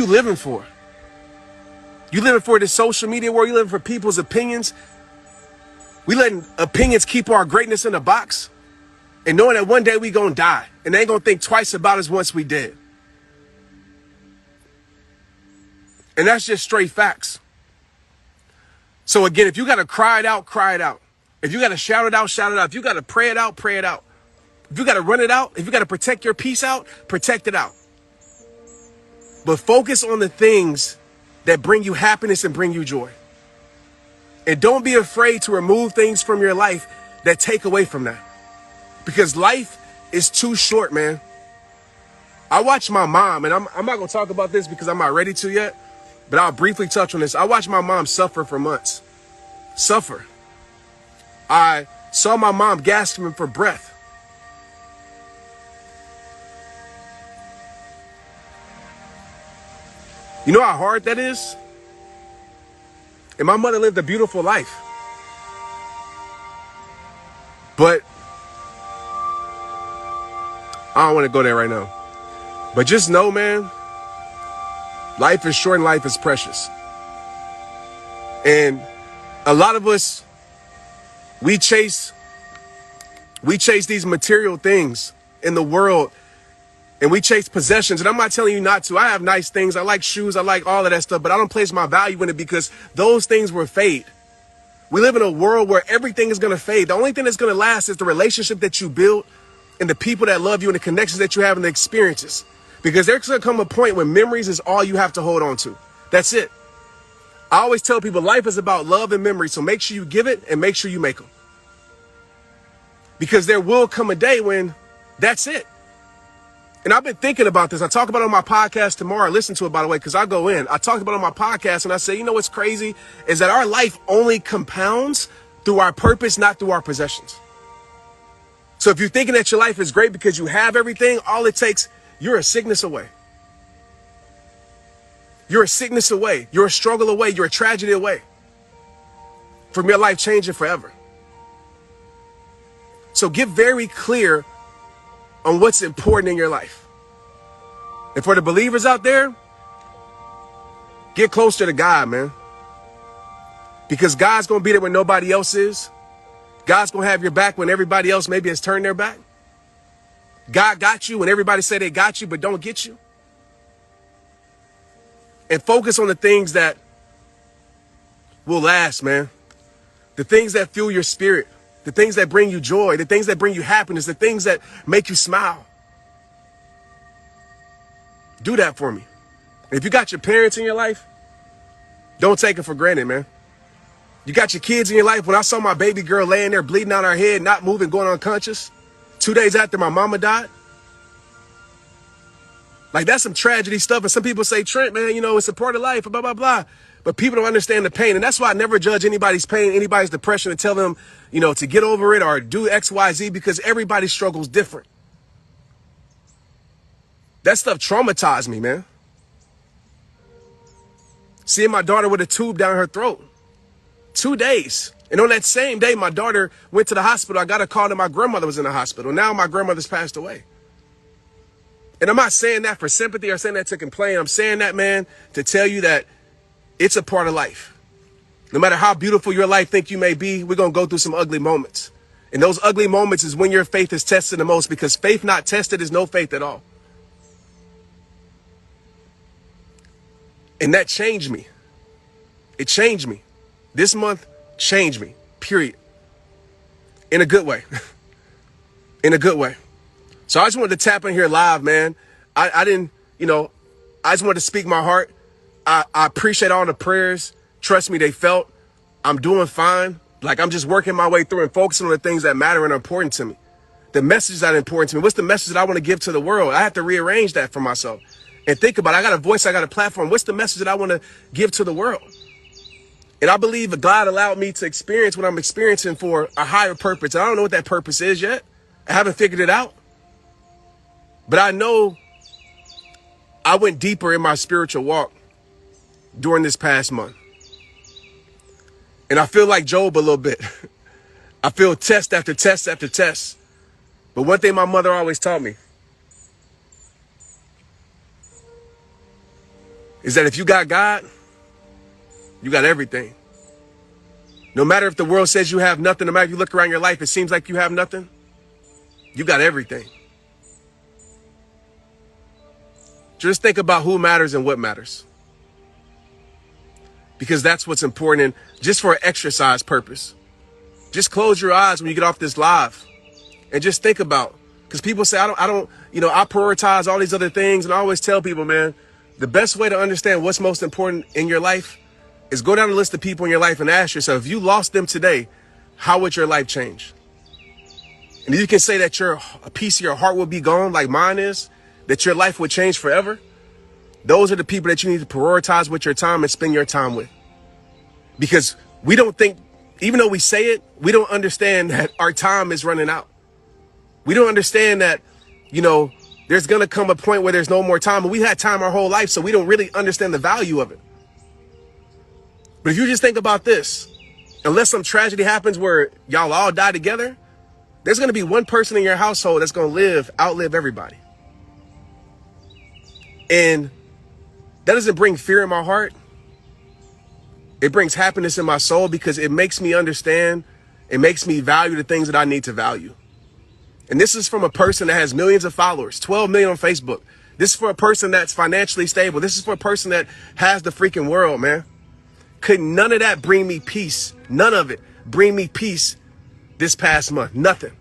living for? You living for the social media world? You living for people's opinions? We letting opinions keep our greatness in a box and knowing that one day we gonna die and they ain't gonna think twice about us once we dead. And that's just straight facts. So again, if you gotta cry it out, cry it out. If you gotta shout it out, shout it out. If you gotta pray it out, pray it out. If you gotta run it out, if you gotta protect your peace out, protect it out. But focus on the things that bring you happiness and bring you joy. And don't be afraid to remove things from your life that take away from that. Because life is too short, man. I watched my mom, and I'm not going to talk about this because I'm not ready to yet, but I'll briefly touch on this. I watched my mom suffer for months. Suffer. I saw my mom gasping for breath. You know how hard that is? And my mother lived a beautiful life. But I don't want to go there right now. But just know, man, life is short and life is precious. And a lot of us, we chase these material things in the world, and we chase possessions. And I'm not telling you not to. I have nice things. I like shoes. I like all of that stuff, but I don't place my value in it because those things will fade. We live in a world where everything is going to fade. The only thing that's going to last is the relationship that you build and the people that love you and the connections that you have and the experiences. Because there's going to come a point when memories is all you have to hold on to. That's it. I always tell people life is about love and memory. So make sure you give it and make sure you make them. Because there will come a day when that's it. And I've been thinking about this. I talk about it on my podcast tomorrow. Listen to it, by the way, because I go in. I talked about it on my podcast and I say, you know what's crazy is that our life only compounds through our purpose, not through our possessions. So if you're thinking that your life is great because you have everything, all it takes, you're a sickness away. You're a sickness away. You're a struggle away. You're a tragedy away from your life changing forever. So get very clear on what's important in your life. And for the believers out there, get closer to God, man. Because God's going to be there when nobody else is. God's going to have your back when everybody else maybe has turned their back. God got you when everybody say they got you but don't get you. And focus on the things that will last, man. The things that fuel your spirit. The things that bring you joy, the things that bring you happiness, the things that make you smile. Do that for me. If you got your parents in your life, don't take it for granted, man. You got your kids in your life. When I saw my baby girl laying there bleeding out her head, not moving, going unconscious, 2 days after my mama died. Like, that's some tragedy stuff. And some people say, Trent, man, you know, it's a part of life, blah, blah, blah. But people don't understand the pain. And that's why I never judge anybody's pain, anybody's depression, and tell them, you know, to get over it or do X, Y, Z, because everybody struggles different. That stuff traumatized me, man. Seeing my daughter with a tube down her throat. 2 days. And on that same day, my daughter went to the hospital. I got a call that my grandmother was in the hospital. Now my grandmother's passed away. And I'm not saying that for sympathy or saying that to complain. I'm saying that, man, to tell you that it's a part of life. No matter how beautiful your life think you may be, we're going to go through some ugly moments. And those ugly moments is when your faith is tested the most, because faith not tested is no faith at all. And that changed me. It changed me. This month changed me, period. In a good way. In a good way. So I just wanted to tap in here live, man. I didn't, you know, I just wanted to speak my heart. I appreciate all the prayers. Trust me, they felt. I'm doing fine. Like, I'm just working my way through and focusing on the things that matter and are important to me. The messages that are important to me. What's the message that I want to give to the world? I have to rearrange that for myself. And think about it. I got a voice. I got a platform. What's the message that I want to give to the world? And I believe that God allowed me to experience what I'm experiencing for a higher purpose. I don't know what that purpose is yet. I haven't figured it out. But I know I went deeper in my spiritual walk during this past month. And I feel like Job a little bit. I feel test after test after test. But one thing my mother always taught me, is that if you got God, you got everything. No matter if the world says you have nothing, no matter if you look around your life, it seems like you have nothing, you got everything. Just think about who matters and what matters. Because that's what's important, and just for an exercise purpose. Just close your eyes when you get off this live and just think about, because people say, I prioritize all these other things. And I always tell people, man, the best way to understand what's most important in your life is go down the list of people in your life and ask yourself, if you lost them today, how would your life change? And you can say that a piece of your heart will be gone like mine is, that your life would change forever. Those are the people that you need to prioritize with your time and spend your time with. Because we don't think, even though we say it, we don't understand that our time is running out. We don't understand that, there's going to come a point where there's no more time. And we had time our whole life, so we don't really understand the value of it. But if you just think about this, unless some tragedy happens where y'all all die together, there's going to be one person in your household that's going to outlive everybody. And that doesn't bring fear in my heart. It brings happiness in my soul, because it makes me understand. It makes me value the things that I need to value. And this is from a person that has millions of followers, 12 million on Facebook. This is for a person that's financially stable. This is for a person that has the freaking world, man. Could none of that bring me peace? None of it bring me peace this past month. Nothing.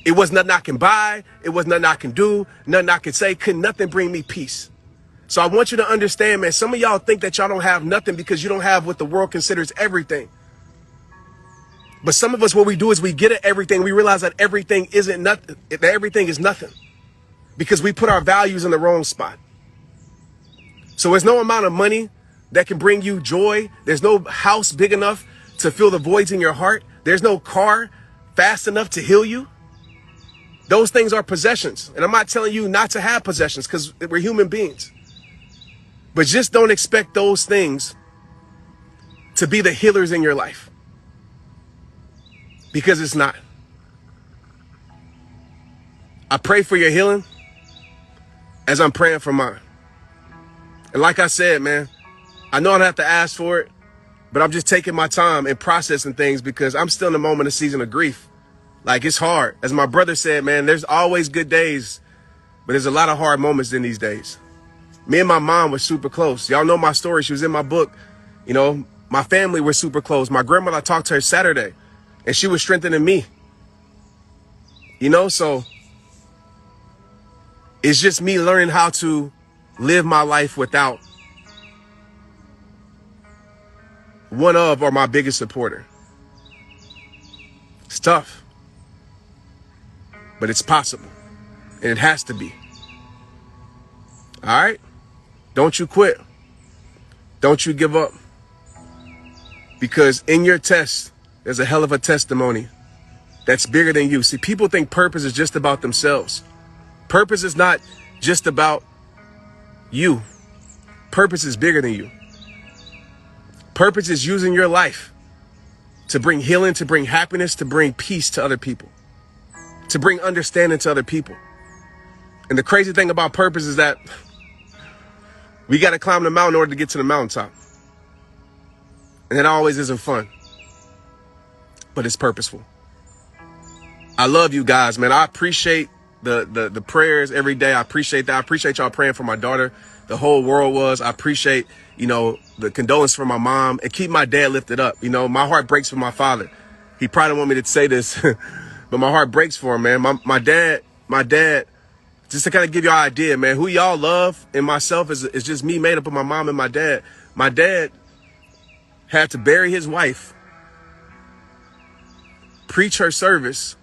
It was nothing I can buy. It was nothing I can do. Nothing I can say. Could nothing bring me peace? So I want you to understand, man, some of y'all think that y'all don't have nothing because you don't have what the world considers everything. But some of us, what we do is we get at everything. We realize that everything isn't nothing. That everything is nothing because we put our values in the wrong spot. So there's no amount of money that can bring you joy. There's no house big enough to fill the voids in your heart. There's no car fast enough to heal you. Those things are possessions. And I'm not telling you not to have possessions, because we're human beings. But just don't expect those things to be the healers in your life, because it's not. I pray for your healing as I'm praying for mine. And like I said, man, I know I don't have to ask for it, but I'm just taking my time and processing things, because I'm still in a moment of season of grief. Like, it's hard. As my brother said, man, there's always good days, but there's a lot of hard moments in these days. Me and my mom were super close. Y'all know my story. She was in my book. My family were super close. My grandmother, I talked to her Saturday, and she was strengthening me. So it's just me learning how to live my life without one of or my biggest supporter. It's tough, but it's possible, and it has to be. All right? Don't you quit. Don't you give up. Because in your test, there's a hell of a testimony that's bigger than you. See, people think purpose is just about themselves. Purpose is not just about you. Purpose is bigger than you. Purpose is using your life to bring healing, to bring happiness, to bring peace to other people, to bring understanding to other people. And the crazy thing about purpose is that we got to climb the mountain in order to get to the mountaintop. And it always isn't fun, but it's purposeful. I love you guys, man. I appreciate the prayers every day. I appreciate that. I appreciate y'all praying for my daughter. The whole world was. I appreciate, the condolence for my mom, and keep my dad lifted up. My heart breaks for my father. He probably don't want me to say this, but my heart breaks for him, man. My dad, just to kind of give you an idea, man, who y'all love and myself is just me made up of my mom and my dad. My dad had to bury his wife, preach her service,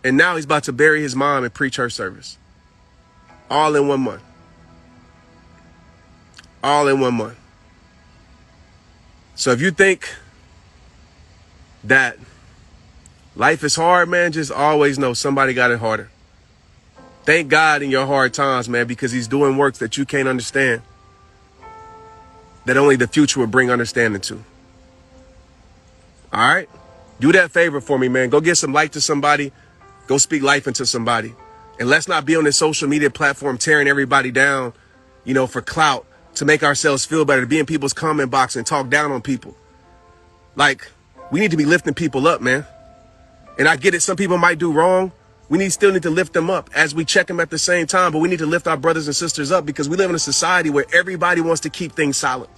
and now he's about to bury his mom and preach her service. All in 1 month. All in 1 month. So if you think that life is hard, man, just always know somebody got it harder. Thank God in your hard times, man, because he's doing works that you can't understand, that only the future will bring understanding to. All right? Do that favor for me, man. Go give some light to somebody. Go speak life into somebody. And let's not be on this social media platform tearing everybody down, for clout, to make ourselves feel better, to be in people's comment box and talk down on people. Like, we need to be lifting people up, man. And I get it, some people might do wrong. We still need to lift them up as we check them at the same time, but we need to lift our brothers and sisters up because we live in a society where everybody wants to keep things silent.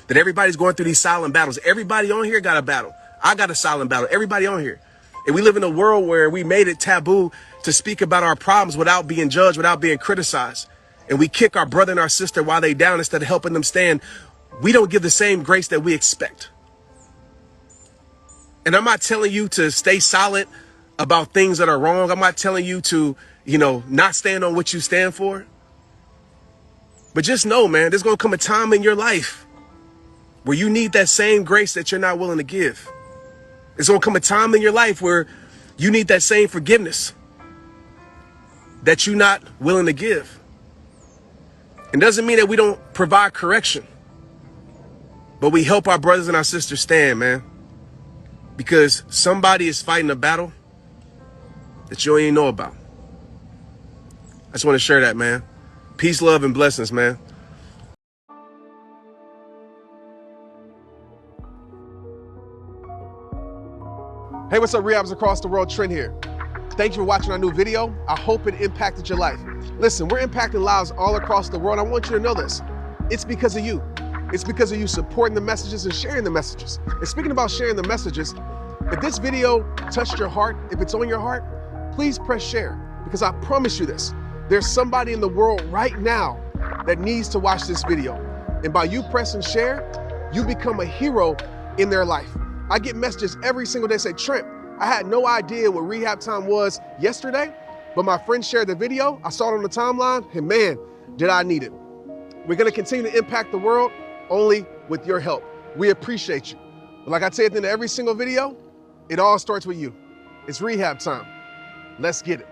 That everybody's going through these silent battles. Everybody on here got a battle. I got a silent battle. Everybody on here. And we live in a world where we made it taboo to speak about our problems without being judged, without being criticized. And we kick our brother and our sister while they down instead of helping them stand. We don't give the same grace that we expect. And I'm not telling you to stay silent about things that are wrong. I'm not telling you to, not stand on what you stand for. But just know, man, there's going to come a time in your life where you need that same grace that you're not willing to give. There's going to come a time in your life where you need that same forgiveness that you're not willing to give. It doesn't mean that we don't provide correction, but we help our brothers and our sisters stand, man, because somebody is fighting a battle that you don't even know about. I just want to share that, man. Peace, love, and blessings, man. Hey, what's up, rehabs across the world? Trent here. Thank you for watching our new video. I hope it impacted your life. Listen, we're impacting lives all across the world. I want you to know this. It's because of you. It's because of you supporting the messages and sharing the messages. And speaking about sharing the messages, if this video touched your heart, if it's on your heart, please press share, because I promise you this. There's somebody in the world right now that needs to watch this video. And by you pressing share, you become a hero in their life. I get messages every single day say, Trent, I had no idea what rehab time was yesterday, but my friend shared the video. I saw it on the timeline, and man, did I need it. We're gonna continue to impact the world only with your help. We appreciate you. But like I say at the end of every single video, it all starts with you. It's rehab time. Let's get it.